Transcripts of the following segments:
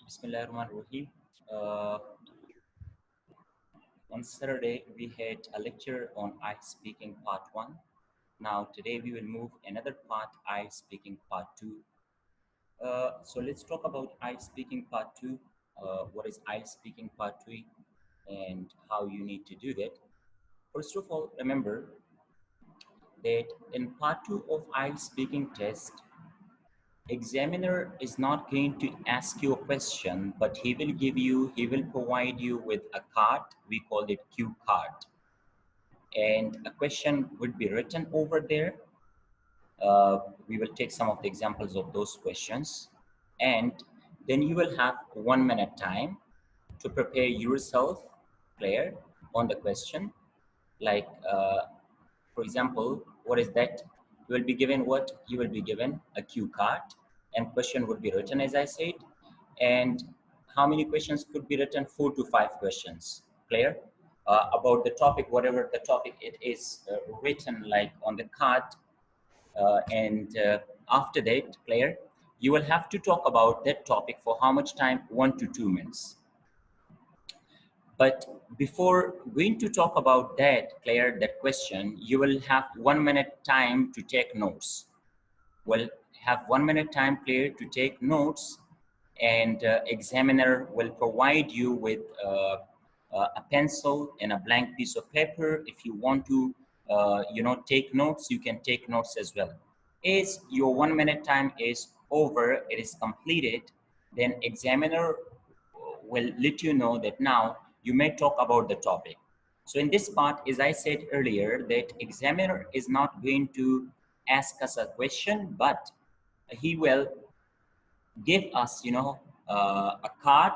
Bismillahirrahmanirrahim. Uh, on Saturday, we had a lecture on I speaking part 1. Now, today we will move another part, I speaking part 2. So let's talk about I speaking part 2. What is I speaking part 3 and how you need to do that. First of all, remember that in part 2 of I speaking test, examiner is not going to ask you a question, but he will provide you with a card. We call it cue card. And a question would be written over there. We will take some of the examples of those questions. And then you will have 1 minute time to prepare yourself, Claire, on the question. Like, for example, what is that? You will be given what? You will be given a cue card and question would be written as I said. And how many questions could be written? 4 to 5 questions. Clear? About the topic, whatever the topic it is written like on the card. And after that, Claire, you will have to talk about that topic for how much time? 1 to 2 minutes. But before going to talk about that, Claire, that question, you will have 1 minute time to take notes. Will have 1 minute time, Claire, to take notes, and examiner will provide you with a pencil and a blank piece of paper. If you want to, take notes, you can take notes as well. As your 1 minute time is over, it is completed, then examiner will let you know that now you may talk about the topic. So in this part, as I said earlier, that examiner is not going to ask us a question, but he will give us, a card,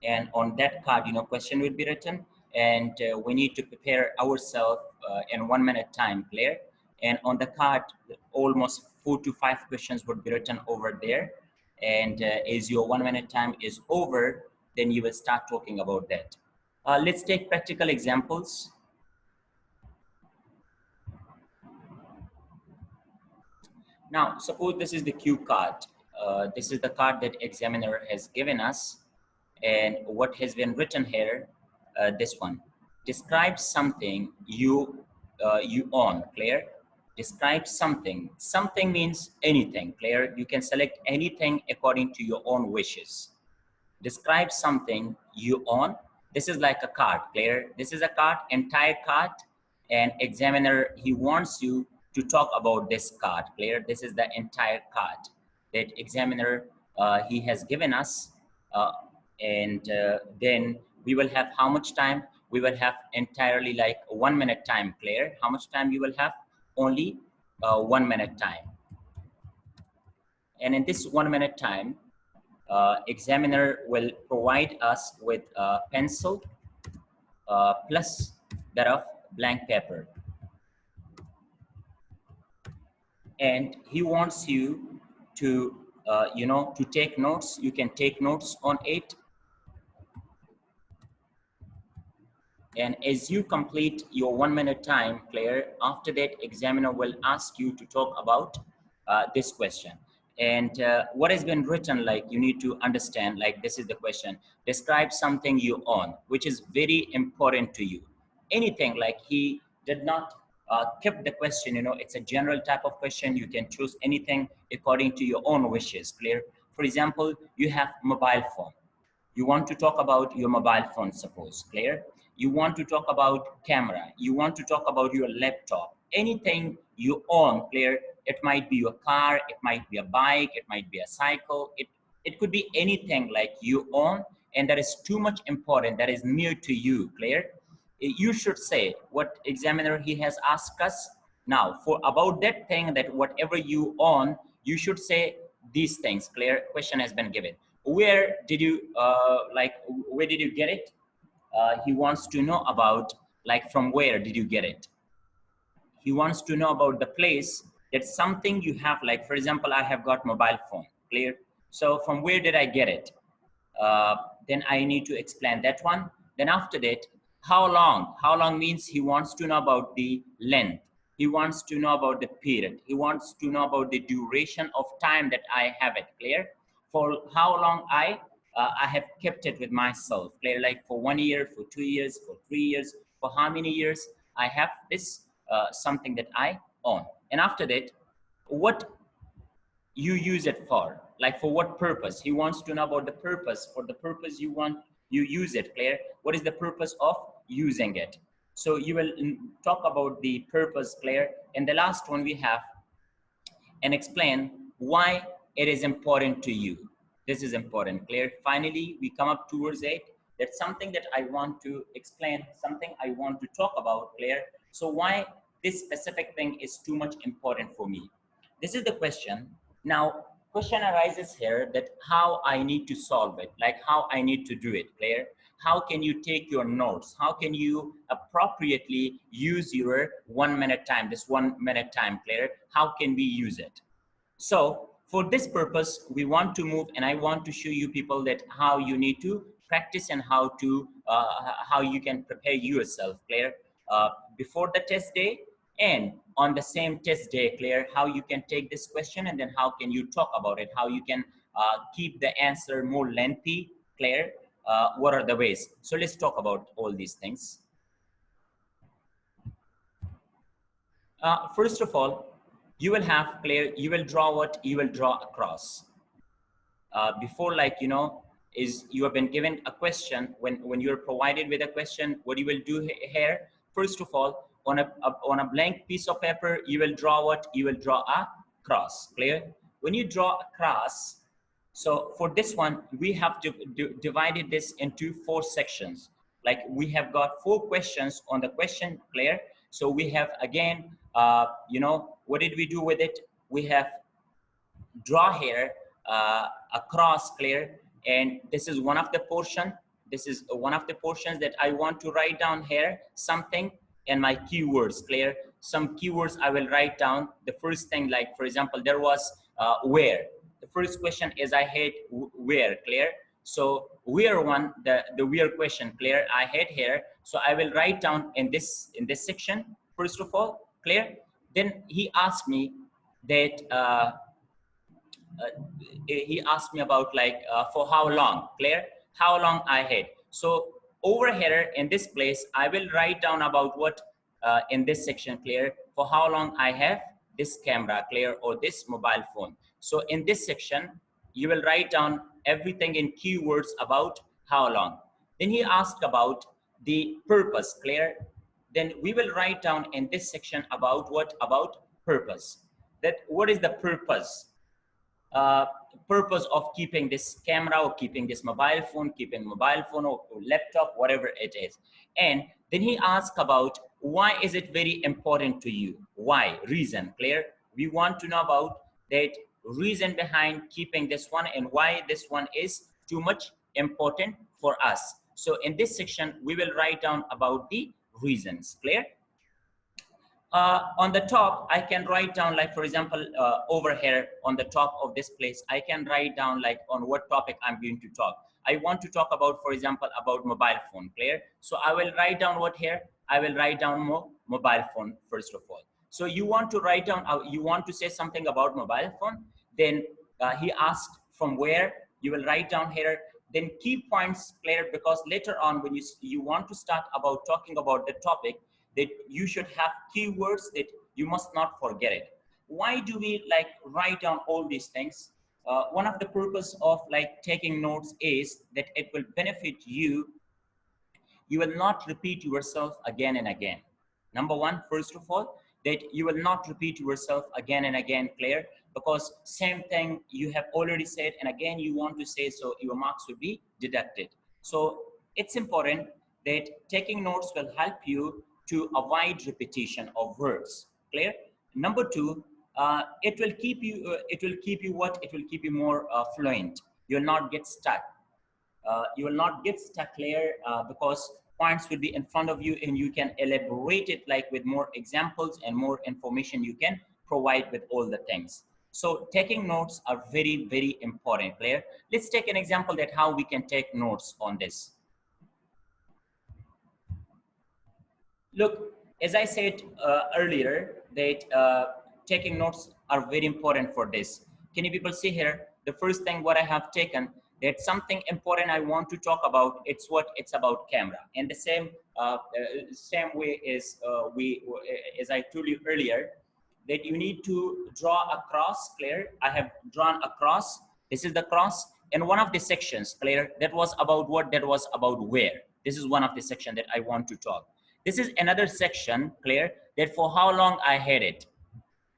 and on that card, question will be written, and we need to prepare ourselves in 1 minute time, Claire. And on the card, almost 4 to 5 questions would be written over there. And as your 1 minute time is over, then you will start talking about that. Let's take practical examples. Now, suppose this is the cue card. This is the card that examiner has given us. And what has been written here, this one. Describe something you own, Claire. Describe something. Something means anything, Claire. You can select anything according to your own wishes. Describe something you own. This is like a card, Claire. This is a card, entire card, and examiner, he wants you to talk about this card, Claire. This is the entire card that examiner, he has given us, and then we will have how much time? We will have entirely like 1 minute time, Claire. How much time you will have? Only 1 minute time. And in this 1 minute time, examiner will provide us with a pencil plus that of blank paper. And he wants you to, to take notes. You can take notes on it. And as you complete your 1 minute time, Claire, after that, examiner will ask you to talk about this question. And what has been written, like you need to understand, like this is the question. Describe something you own, which is very important to you. Anything, like he did not keep the question, it's a general type of question. You can choose anything according to your own wishes, Claire. For example, you have mobile phone. You want to talk about your mobile phone, suppose, Claire. You want to talk about camera. You want to talk about your laptop. Anything you own, Claire. It might be your car. It might be a bike. It might be a cycle. It could be anything like you own, and that is too much important. That is near to you, Claire. You should say what examiner he has asked us. Now, for about that thing, that whatever you own, you should say these things, Claire. Question has been given. Where did you where did you get it? He wants to know about, like, from where did you get it? He wants to know about the place, that something you have, like for example, I have got mobile phone, Clear? So from where did I get it? Then I need to explain that one. Then after that, how long means he wants to know about the length. He wants to know about the period. He wants to know about the duration of time that I have it, Clear? For how long I I have kept it with myself, clear, like for 1 year, for 2 years, for 3 years, for how many years I have this something that I own. And after that, what you use it for, like for what purpose. He wants to know about the purpose. For the purpose you want, you use it, clear. What is the purpose of using it? So you will talk about the purpose, clear. And the last one we have, and explain why it is important to you. This is important, clear. Finally we come up towards it. That's something that I want to explain, something I want to talk about, clear. So why this specific thing is too much important for me. This is the question. Now question arises here that how I need to solve it, like how I need to do it, clear. How can you take your notes? How can you appropriately use your 1 minute time, this 1 minute time, clear? How can we use it? So for this purpose, we want to move, and I want to show you people that how you need to practice and how you can prepare yourself, clear, before the test day and on the same test day, clear, how you can take this question and then how can you talk about it, how you can keep the answer more lengthy, clear. What are the ways? So let's talk about all these things. First of all, you will have, clear, you will draw what you will draw across. Before, like, you know, is you have been given a question. When you're provided with a question, what you will do here, first of all, on a blank piece of paper, you will draw what you will draw a cross, clear. When you draw a cross, so for this one, we have to divided this into 4 sections. Like we have got 4 questions on the question, clear. So we have again, you know, what did we do with it? We have draw here a cross, clear, and this is one of the portion. This is one of the portions that I want to write down here something and my keywords, clear. Some keywords I will write down. The first thing, like for example, there was where. The first question is I hate where, clear. So where one, the where question, clear, I hate here. So I will write down in this section first of all, clear. Then he asked me that he asked me about like for how long, clear, how long I had. So over here in this place I will write down about what in this section, clear, for how long I have this camera, clear, or this mobile phone. So in this section you will write down everything in keywords about how long. Then he asked about the purpose, clear. Then we will write down in this section about what, about purpose, that what is the purpose, purpose of keeping this camera or keeping this mobile phone, or laptop, whatever it is. And then he asked about why is it very important to you? Why? Reason, clear. We want to know about that reason behind keeping this one and why this one is too much important for us. So in this section, we will write down about the reasons, clear. On the top, I can write down, like, for example, over here on the top of this place, I can write down like on what topic I'm going to talk. I want to talk about, for example, about mobile phone, clear? So I will write down what here? I will write down mobile phone, first of all. So you want to write down, you want to say something about mobile phone, then he asked from where, you will write down here, then key points, clear, because later on when you want to start about talking about the topic, that you should have keywords that you must not forget it. Why do we like write down all these things? One of the purpose of like taking notes is that it will benefit you. You will not repeat yourself again and again. Number one, first of all, that you will not repeat yourself again and again, clear, because same thing you have already said and again you want to say, so your marks will be deducted. So it's important that taking notes will help you to avoid repetition of words, clear. Number two, it will keep you what, it will keep you more fluent. You will not get stuck. You will not get stuck, clear, because points will be in front of you and you can elaborate it like with more examples and more information you can provide with all the things. So taking notes are very, very important, clear. Let's take an example that how we can take notes on this. Look, as I said earlier, that taking notes are very important for this. Can you people see here? The first thing what I have taken, that something important I want to talk about, it's about camera. And the same way is as I told you earlier, that you need to draw a cross, clear. I have drawn a cross. This is the cross. And one of the sections, clear, that was about what? That was about where. This is one of the section that I want to talk. This is another section, clear, that for how long I had it,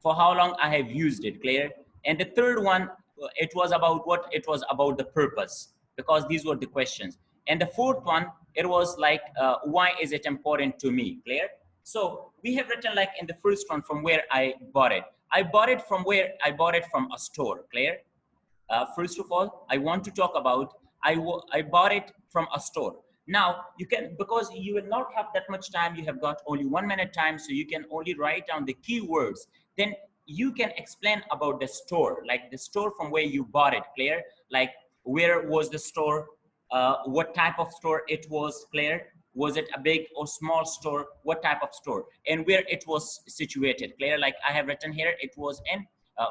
for how long I have used it, clear. And the third one, it was about what? It was about the purpose, because these were the questions. And the fourth one, it was like, why is it important to me, clear? So we have written like in the first one, from where I bought it. I bought it from where? I bought it from a store, clear? First of all, I want to talk about, I bought it from a store. Now you can, because you will not have that much time, you have got only 1 minute time, so you can only write down the keywords. Then you can explain about the store, like the store from where you bought it, clear? Like where was the store, what type of store it was, clear? Was it a big or small store? What type of store? And where it was situated, clear? Like I have written here, it was in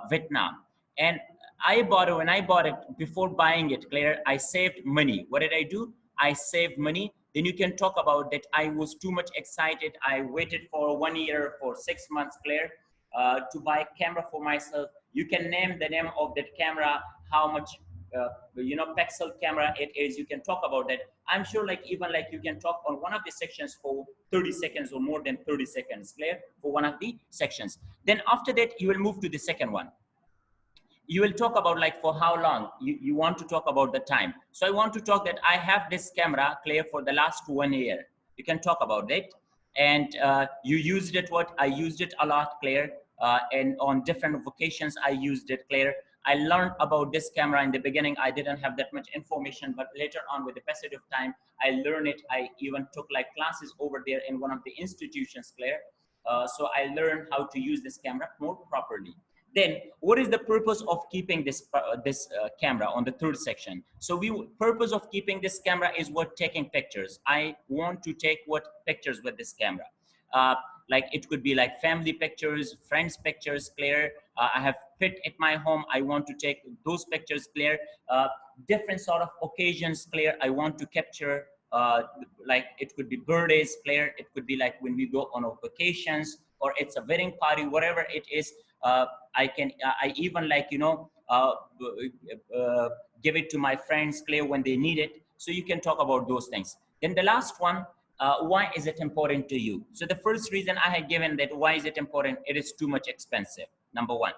Vietnam. And I bought it, when I bought it, before buying it, clear, I saved money. What did I do? I saved money. Then you can talk about that I was too much excited. I waited for 1 year, for 6 months, clear, to buy a camera for myself. You can name the name of that camera, how much pixel camera it is. You can talk about that. I'm sure like even like you can talk on one of the sections for 30 seconds or more than 30 seconds, clear, for one of the sections. Then after that, you will move to the second one. You will talk about like for how long you want to talk about the time. So I want to talk that I have this camera, clear, for the last 1 year. You can talk about it. And you used it, what? I used it a lot, clear. And on different vocations, I used it, clear. I learned about this camera in the beginning. I didn't have that much information, but later on with the passage of time, I learned it. I even took like classes over there in one of the institutions, clear. So I learned how to use this camera more properly. Then what is the purpose of keeping this camera on the third section? So purpose of keeping this camera is what? Taking pictures. I want to take what? Pictures with this camera. Like it could be like family pictures, friends pictures, clear. I have pet at my home. I want to take those pictures, clear. Different sort of occasions, clear. I want to capture, like it could be birthdays, clear. It could be like when we go on our vacations, or it's a wedding party, whatever it is. I even like, give it to my friends, clear, when they need it. So you can talk about those things. Then the last one, why is it important to you? So the first reason I had given that why is it important, it is too much expensive, number one.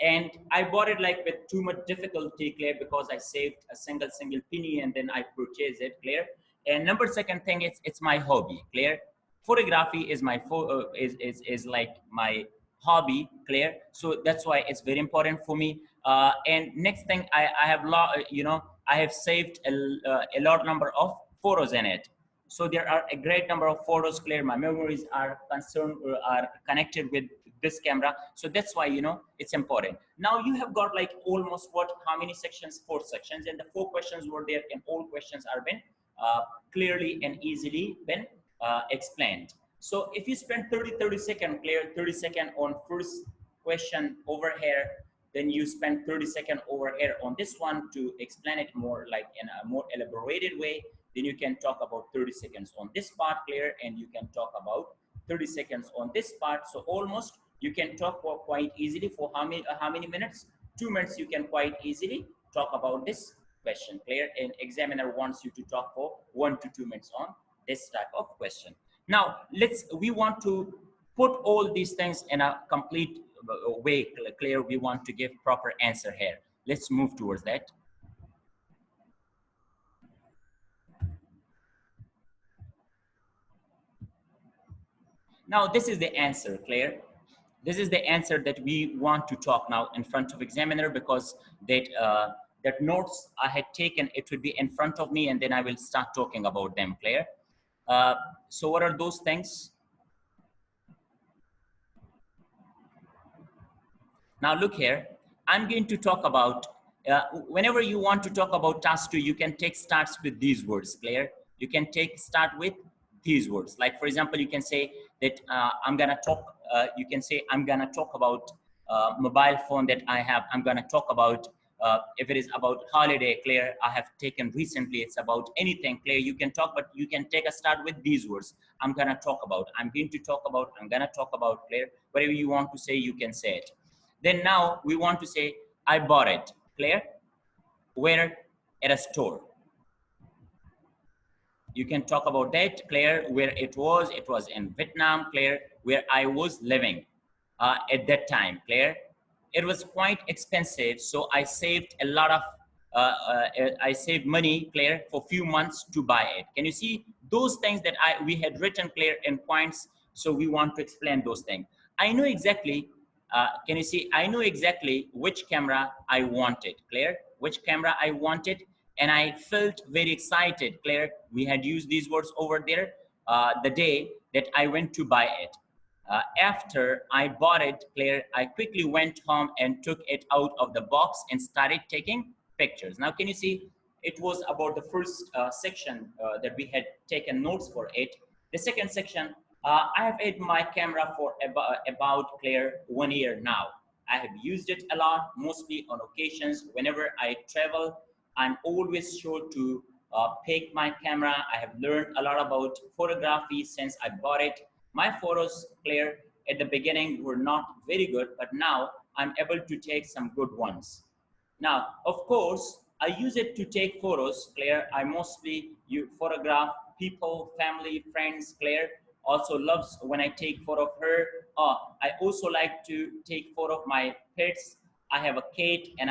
And I bought it like with too much difficulty, clear, because I saved a single penny and then I purchased it, clear. And number second thing, it's my hobby, clear. Photography is my is like my hobby, clear. So that's why it's very important for me. And next thing, I have I have saved a lot number of photos in it. So there are a great number of photos, clear. My memories are are connected with this camera. So that's why, it's important. Now you have got like almost how many sections? 4 sections, and the 4 questions were there, and all questions are been clearly and easily been explained. So if you spend 30 seconds, clear, 30 seconds on first question over here, then you spend 30 seconds over here on this one to explain it more like in a more elaborated way. Then you can talk about 30 seconds on this part, clear, and you can talk about 30 seconds on this part. So almost you can talk for quite easily for how many minutes? 2 minutes. You can quite easily talk about this question, clear. And examiner wants you to talk for 1 to 2 minutes on this type of question. Now we want to put all these things in a complete way, clear. We want to give proper answer here. Let's move towards that. Now this is the answer, clear. This is the answer that we want to talk now in front of examiner, because that notes I had taken, it would be in front of me, and then I will start talking about them, clear. So what are those things? Now look here, I'm going to talk about, whenever you want to talk about task 2, you can take starts with these words, clear. You can start with these words. Like for example, you can say that I'm gonna talk, you can say I'm gonna talk about mobile phone that I have. I'm gonna talk about if it is about holiday, clear, I have taken recently, it's about anything, clear, you can talk, but you can take a start with these words. I'm gonna talk about, I'm going to talk about, I'm gonna talk about, clear, whatever you want to say, you can say it. Then now we want to say, I bought it, clear, where? At a store. You can talk about that, clear, where it was in Vietnam, clear, where I was living at that time, clear. It was quite expensive, so I saved a lot of I saved money, clear, for few months to buy it. Can you see those things that we had written, clear, in points? So we want to explain those things. I know exactly, can you see, I know exactly which camera I wanted, clear, which camera I wanted, and I felt very excited, clear. We had used these words over there the day that I went to buy it. After I bought it, clear, I quickly went home and took it out of the box and started taking pictures. Now, can you see, it was about the first section that we had taken notes for it. The second section, I have had my camera for about, clear, 1 year now. I have used it a lot, mostly on occasions. Whenever I travel, I'm always sure to pick my camera. I have learned a lot about photography since I bought it. My photos, clear, at the beginning were not very good, but now I'm able to take some good ones. Now, of course, I use it to take photos, clear. I mostly photograph people, family, friends, clear. Also loves when I take photo of her. I also like to take photo of my pets. I have a cat, and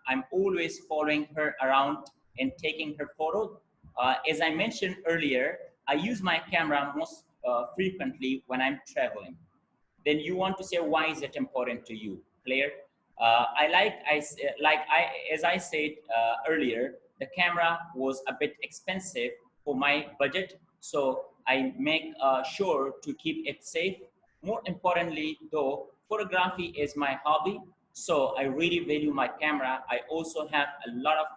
I'm always following her around and taking her photo. As I mentioned earlier, I use my camera most frequently when I'm traveling. Then you want to say, why is it important to you, clear? As I said earlier, the camera was a bit expensive for my budget, so I make sure to keep it safe. More importantly, though, photography is my hobby, so I really value my camera. I also have a lot of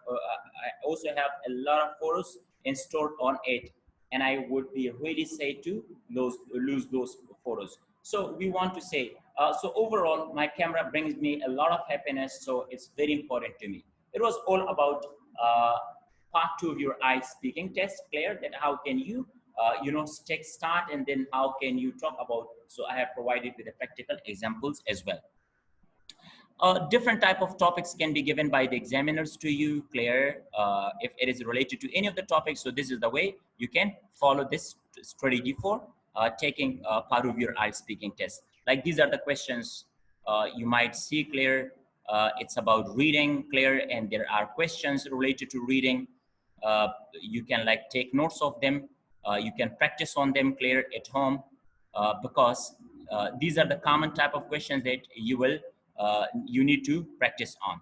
photos stored on it, and I would be really sad to lose those photos. So we want to say, so overall, my camera brings me a lot of happiness, so it's very important to me. It was all about uh, part 2 of your I speaking test, Claire, that how can you, start, and then how can you talk about, so I have provided with the practical examples as well. Different type of topics can be given by the examiners to you, Claire, if it is related to any of the topics. So this is the way you can follow this strategy for taking part of your IELTS speaking test. Like these are the questions you might see, Claire. It's about reading, Claire, and there are questions related to reading. You can like take notes of them. You can practice on them, Claire, at home, because these are the common type of questions that you need to practice on.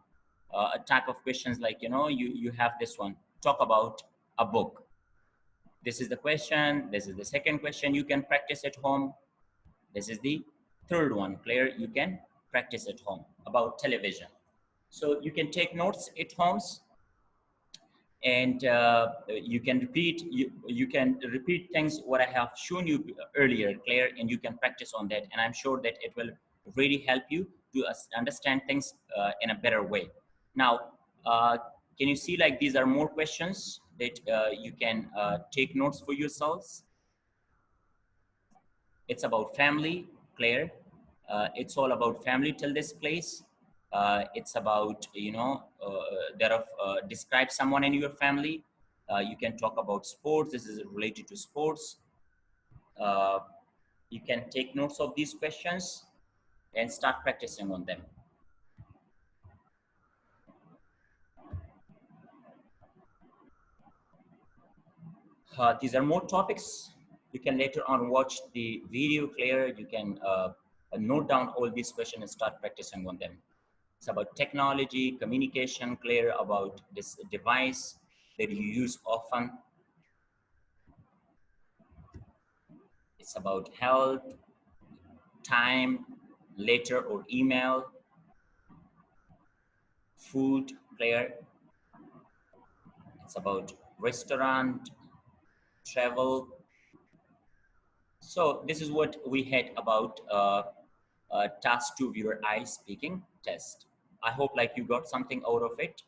A type of questions like, you have this one, talk about a book. This is the question. This is the second question you can practice at home. This is the third one, Claire, you can practice at home about television. So you can take notes at homes, and you can repeat things what I have shown you earlier, Claire, and you can practice on that, and I'm sure that it will really help you to understand things in a better way. Now, can you see like these are more questions that you can take notes for yourselves? It's about family, Claire. It's all about family till this place. It's about, describe someone in your family. You can talk about sports. This is related to sports. Uh, you can take notes of these questions and start practicing on them. These are more topics. You can later on watch the video, Claire. You can note down all these questions and start practicing on them. It's about technology, communication, Claire, about this device that you use often. It's about health, time, letter or email, food, Claire. It's about restaurant, travel. So this is what we had about task 2 of your I speaking test. I hope like you got something out of it.